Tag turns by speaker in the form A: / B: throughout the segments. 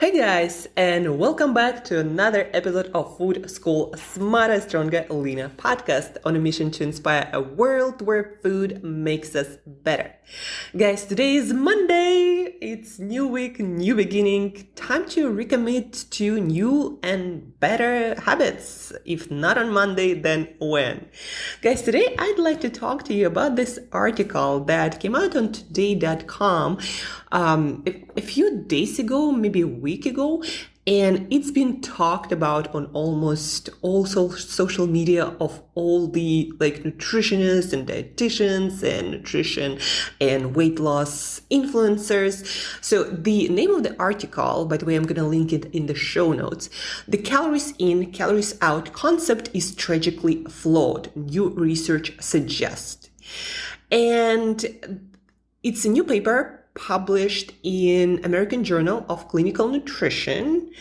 A: Hey guys, and welcome back to another episode of Food School Smarter, Stronger, Leaner podcast on a mission to inspire a world where food makes us better. Guys, today is Monday. It's new week, new beginning. Time to recommit to new and better habits. If not on Monday, then when? Guys, today I'd like to talk to you about this article that came out on today.com a few days ago, maybe a week ago, and it's been talked about on almost all social media of all the nutritionists and dietitians and nutrition and weight loss influencers. So the name of the article, by the way, I'm going to link it in the show notes. The calories in, calories out concept is tragically flawed, new research suggests. And it's a new paper published in American Journal of Clinical Nutrition,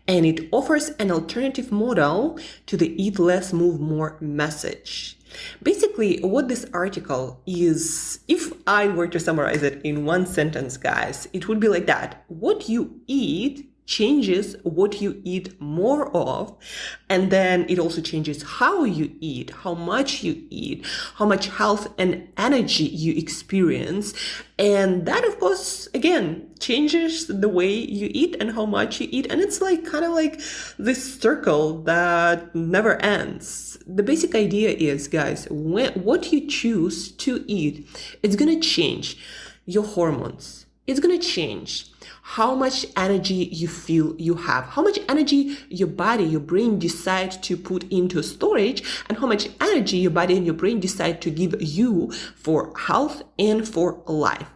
A: and it offers an alternative model to the eat less, move more message. Basically, what this article is, if I were to summarize it in one sentence, guys, it would be like that. What you eat changes what you eat more of, and then it also changes how you eat, how much you eat, how much health and energy you experience, and that of course again changes the way you eat and how much you eat, and it's kind of like this circle that never ends. The basic idea is, guys, what you choose to eat, it's gonna change your hormones, it's gonna change how much energy you feel you have, how much energy your body, your brain decide to put into storage, and how much energy your body and your brain decide to give you for health and for life.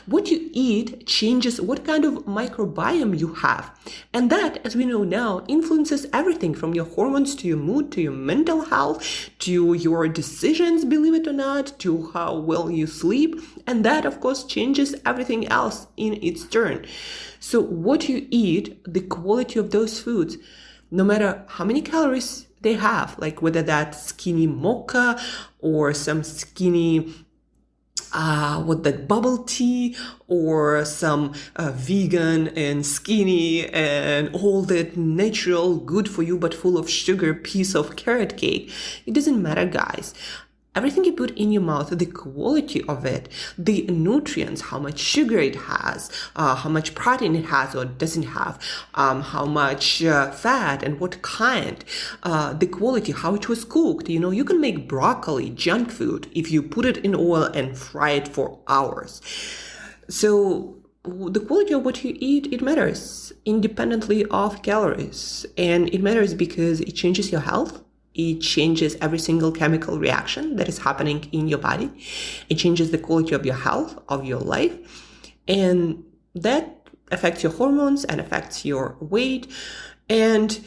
A: What you eat changes what kind of microbiome you have. And that, as we know now, influences everything from your hormones to your mood, to your mental health, to your decisions, believe it or not, to how well you sleep. And that, of course, changes everything else in its turn. So what you eat, the quality of those foods, no matter how many calories they have, like whether that's skinny mocha or some skinny bubble tea, or some vegan and skinny and all that natural, good for you but full of sugar piece of carrot cake. It doesn't matter, guys. Everything you put in your mouth, the quality of it, the nutrients, how much sugar it has, how much protein it has or doesn't have, how much fat and what kind, the quality, how it was cooked. You can make broccoli junk food if you put it in oil and fry it for hours. So the quality of what you eat, it matters independently of calories. And it matters because it changes your health. It changes every single chemical reaction that is happening in your body. It changes the quality of your health, of your life. And that affects your hormones and affects your weight. And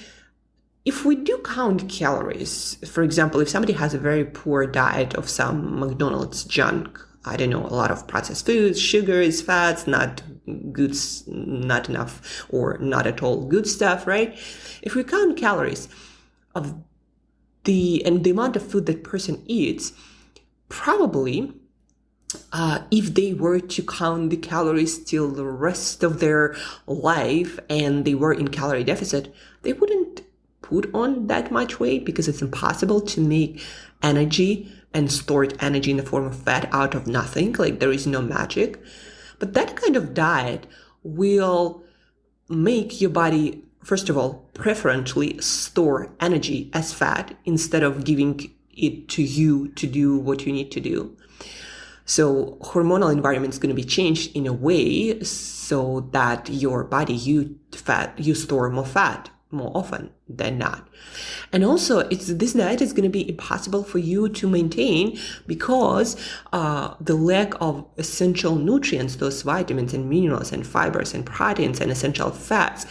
A: if we do count calories, for example, if somebody has a very poor diet of some McDonald's junk, I don't know, a lot of processed foods, sugars, fats, not goods, not enough or not at all good stuff, right? If we count calories of the amount of food that person eats, probably if they were to count the calories till the rest of their life and they were in calorie deficit, they wouldn't put on that much weight, because it's impossible to make energy and stored energy in the form of fat out of nothing. There is no magic. But that kind of diet will make your body, first of all, preferentially store energy as fat instead of giving it to you to do what you need to do. So hormonal environment is going to be changed in a way so that your body, you store more fat more often than not. And also, this diet is going to be impossible for you to maintain because the lack of essential nutrients, those vitamins and minerals and fibers and proteins and essential fats,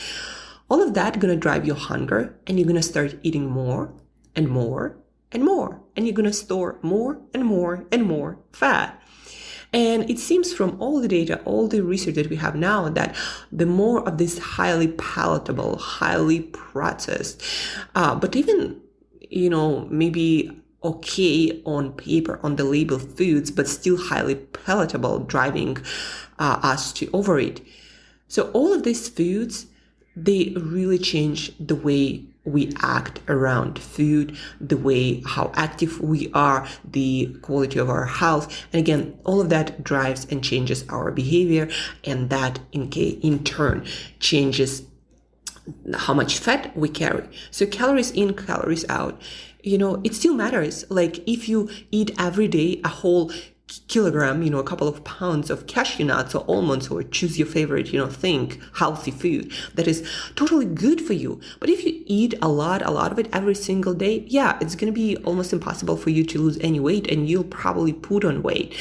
A: all of that going to drive your hunger, and you're going to start eating more and more and more, and you're going to store more and more and more fat. And it seems from all the data, all the research that we have now, that the more of this highly palatable, highly processed, but even, maybe okay on paper, on the label foods, but still highly palatable, driving us to overeat. So all of these foods they really change the way we act around food, the way how active we are, the quality of our health. And again, all of that drives and changes our behavior, and that in turn changes how much fat we carry. So calories in, calories out, it still matters. Like if you eat every day a whole kilogram, a couple of pounds of cashew nuts or almonds, or choose your favorite, healthy food that is totally good for you. But if you eat a lot of it every single day, yeah, it's going to be almost impossible for you to lose any weight, and you'll probably put on weight,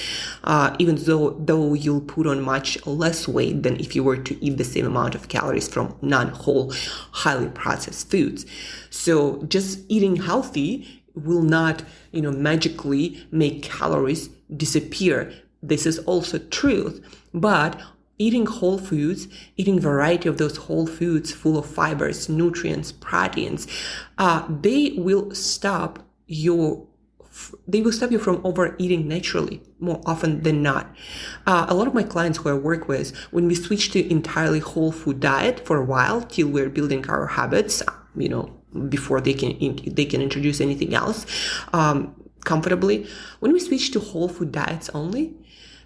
A: even though you'll put on much less weight than if you were to eat the same amount of calories from non-whole, highly processed foods. So just eating healthy will not, magically make calories disappear. This is also truth. But eating whole foods, eating variety of those whole foods full of fibers, nutrients, proteins, they will stop you from overeating naturally more often than not. A lot of my clients who I work with, when we switch to entirely whole food diet for a while till we're building our habits, before they can introduce anything else comfortably. When we switch to whole food diets only,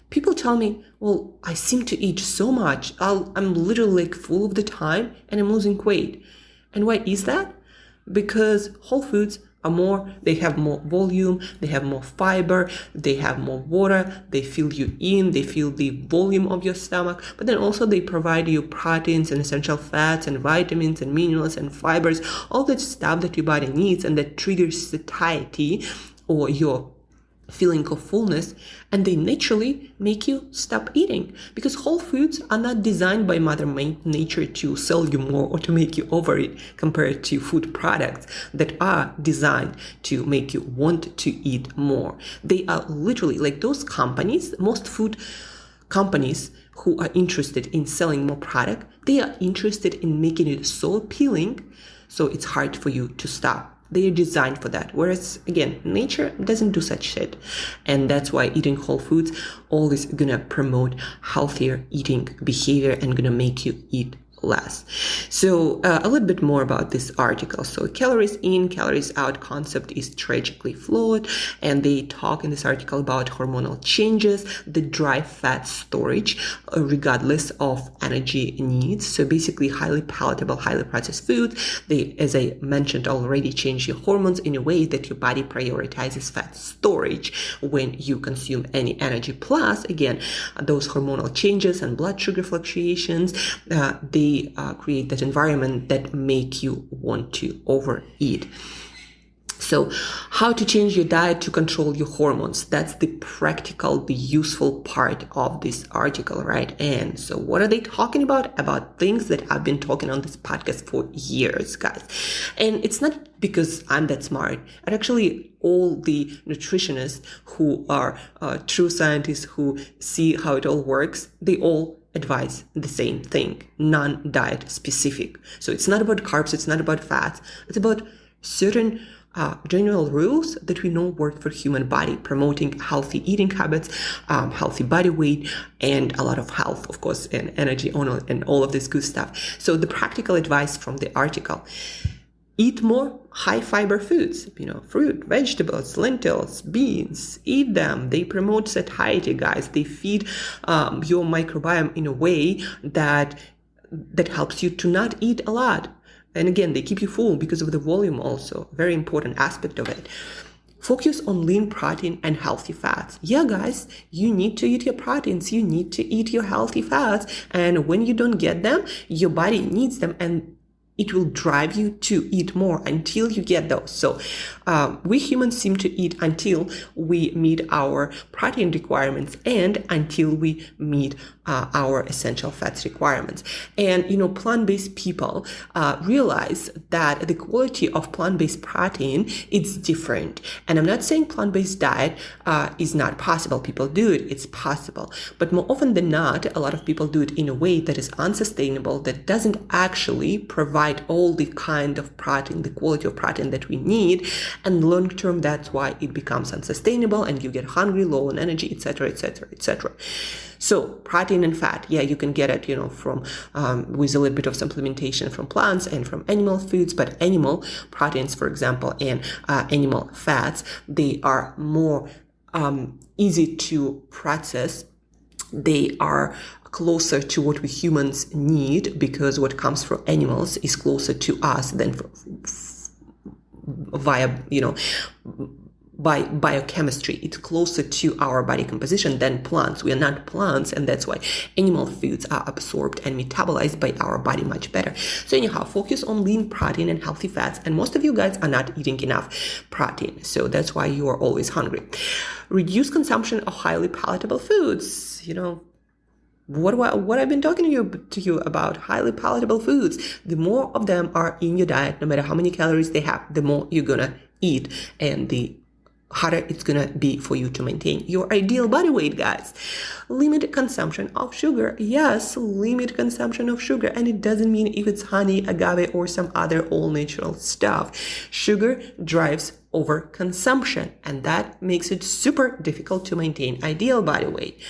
A: people tell me, well, I seem to eat so much. I'm literally full of the time and I'm losing weight. And why is that? Because whole foods they have more volume, they have more fiber, they have more water, they fill you in, they fill the volume of your stomach, but then also they provide you proteins and essential fats and vitamins and minerals and fibers, all that stuff that your body needs and that triggers satiety or your feeling of fullness, and they naturally make you stop eating, because whole foods are not designed by Mother Nature to sell you more or to make you overeat, compared to food products that are designed to make you want to eat more. They are literally like those companies, most food companies who are interested in selling more product, they are interested in making it so appealing so it's hard for you to stop. They are designed for that. Whereas, again, nature doesn't do such shit. And that's why eating whole foods always gonna promote healthier eating behavior and gonna make you eat less. So a little bit more about this article. So calories in, calories out concept is tragically flawed. And they talk in this article about hormonal changes that drive fat storage regardless of energy needs. So basically highly palatable, highly processed foods, they, as I mentioned already, change your hormones in a way that your body prioritizes fat storage when you consume any energy. Plus, again, those hormonal changes and blood sugar fluctuations, they create that environment that make you want to overeat. So how to change your diet to control your hormones? That's the practical, the useful part of this article, right? And so what are they talking about? About things that I've been talking on this podcast for years, guys. And it's not because I'm that smart. And actually, all the nutritionists who are true scientists who see how it all works, they all advise the same thing, non-diet specific. So it's not about carbs, it's not about fats, it's about certain general rules that we know work for human body, promoting healthy eating habits, healthy body weight, and a lot of health, of course, and energy and all of this good stuff. So the practical advice from the article: eat more high fiber foods, fruit, vegetables, lentils, beans, eat them. They promote satiety, guys. They feed your microbiome in a way that helps you to not eat a lot. And again, they keep you full because of the volume also, very important aspect of it. Focus on lean protein and healthy fats. Yeah, guys, you need to eat your proteins. You need to eat your healthy fats. And when you don't get them, your body needs them, and it will drive you to eat more until you get those. So we humans seem to eat until we meet our protein requirements and until we meet our essential fats requirements. And, plant-based people realize that the quality of plant-based protein is different. And I'm not saying plant-based diet is not possible. People do it. It's possible. But more often than not, a lot of people do it in a way that is unsustainable, that doesn't actually provide provide all the kind of protein, the quality of protein that we need. And long term, that's why it becomes unsustainable and you get hungry, low on energy, etc., etc., etc. So protein and fat, yeah, you can get it, from with a little bit of supplementation from plants and from animal foods, but animal proteins, for example, and animal fats, they are more easy to process. They are closer to what we humans need, because what comes from animals is closer to us than by biochemistry. It's closer to our body composition than plants. We are not plants, and that's why animal foods are absorbed and metabolized by our body much better. So anyhow, focus on lean protein and healthy fats, and most of you guys are not eating enough protein, so that's why you are always hungry. Reduce consumption of highly palatable foods. What I've been talking to you about, highly palatable foods. The more of them are in your diet, no matter how many calories they have, the more you're gonna eat, and the harder it's gonna be for you to maintain your ideal body weight, guys. Limit consumption of sugar. Yes, limit consumption of sugar. And it doesn't mean if it's honey, agave, or some other all-natural stuff. Sugar drives overconsumption, and that makes it super difficult to maintain ideal body weight.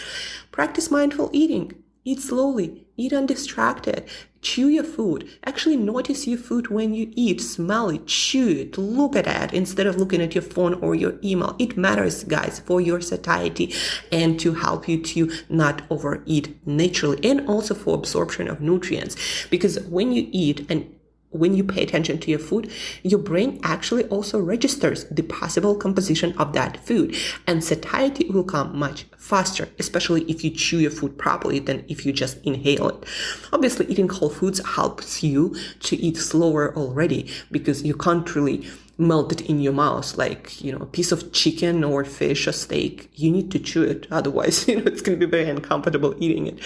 A: Practice mindful eating. Eat slowly. Eat undistracted. Chew your food. Actually notice your food when you eat. Smell it. Chew it. Look at it instead of looking at your phone or your email. It matters, guys, for your satiety and to help you to not overeat naturally, and also for absorption of nutrients. Because when you eat and when you pay attention to your food, your brain actually also registers the possible composition of that food, and satiety will come much faster, especially if you chew your food properly than if you just inhale it. Obviously, eating whole foods helps you to eat slower already, because you can't really melt it in your mouth like, a piece of chicken or fish or steak. You need to chew it. Otherwise, it's going to be very uncomfortable eating it.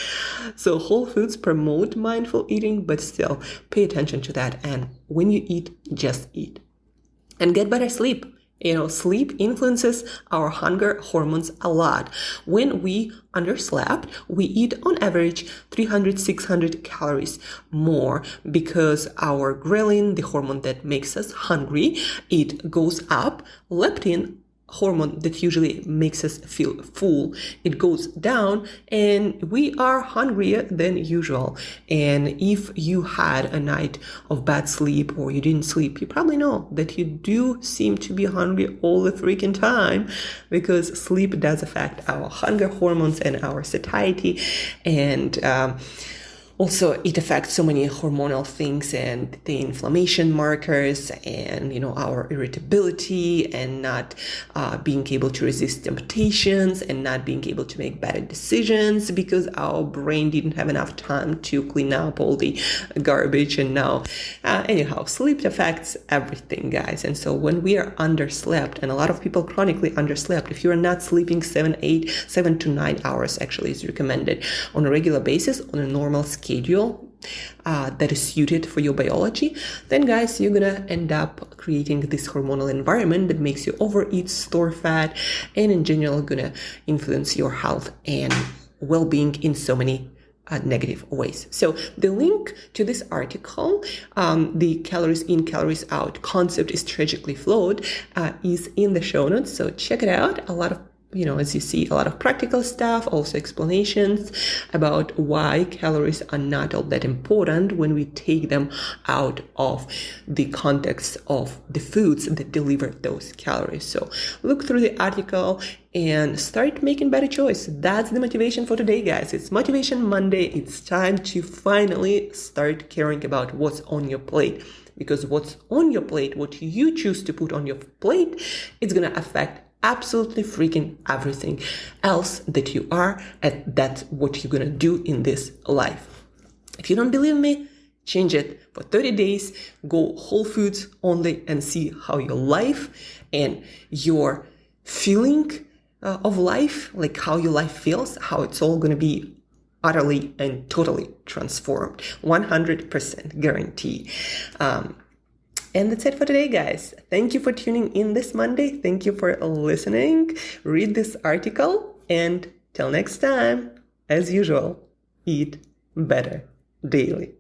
A: So whole foods promote mindful eating, but still pay attention to that. And when you eat, just eat. And get better sleep. Sleep influences our hunger hormones a lot. When we underslept, we eat on average 300-600 calories more, because our ghrelin, the hormone that makes us hungry, it goes up. Leptin, hormone that usually makes us feel full, it goes down, and we are hungrier than usual. And if you had a night of bad sleep or you didn't sleep, you probably know that you do seem to be hungry all the freaking time, because sleep does affect our hunger hormones and our satiety, and also, it affects so many hormonal things and the inflammation markers and, our irritability and not being able to resist temptations and not being able to make better decisions, because our brain didn't have enough time to clean up all the garbage. And now, anyhow, sleep affects everything, guys. And so when we are underslept, and a lot of people chronically underslept, if you are not sleeping 7 to 9 hours actually is recommended on a regular basis on a normal schedule that is suited for your biology, then guys, you're gonna end up creating this hormonal environment that makes you overeat, store fat, and in general gonna influence your health and well-being in so many negative ways. So the link to this article, the calories in, calories out concept is tragically flawed, is in the show notes. So check it out. A lot of as you see, a lot of practical stuff, also explanations about why calories are not all that important when we take them out of the context of the foods that deliver those calories. So look through the article and start making better choices. That's the motivation for today, guys. It's Motivation Monday. It's time to finally start caring about what's on your plate. Because what's on your plate, what you choose to put on your plate, it's going to affect absolutely freaking everything else that you are, and that's what you're gonna do in this life. If you don't believe me, change it for 30 days, go whole foods only, and see how your life and your feeling of life, like how your life feels, how it's all gonna be utterly and totally transformed. 100% guarantee. And that's it for today, guys. Thank you for tuning in this Monday. Thank you for listening. Read this article, and till next time, as usual, eat better daily.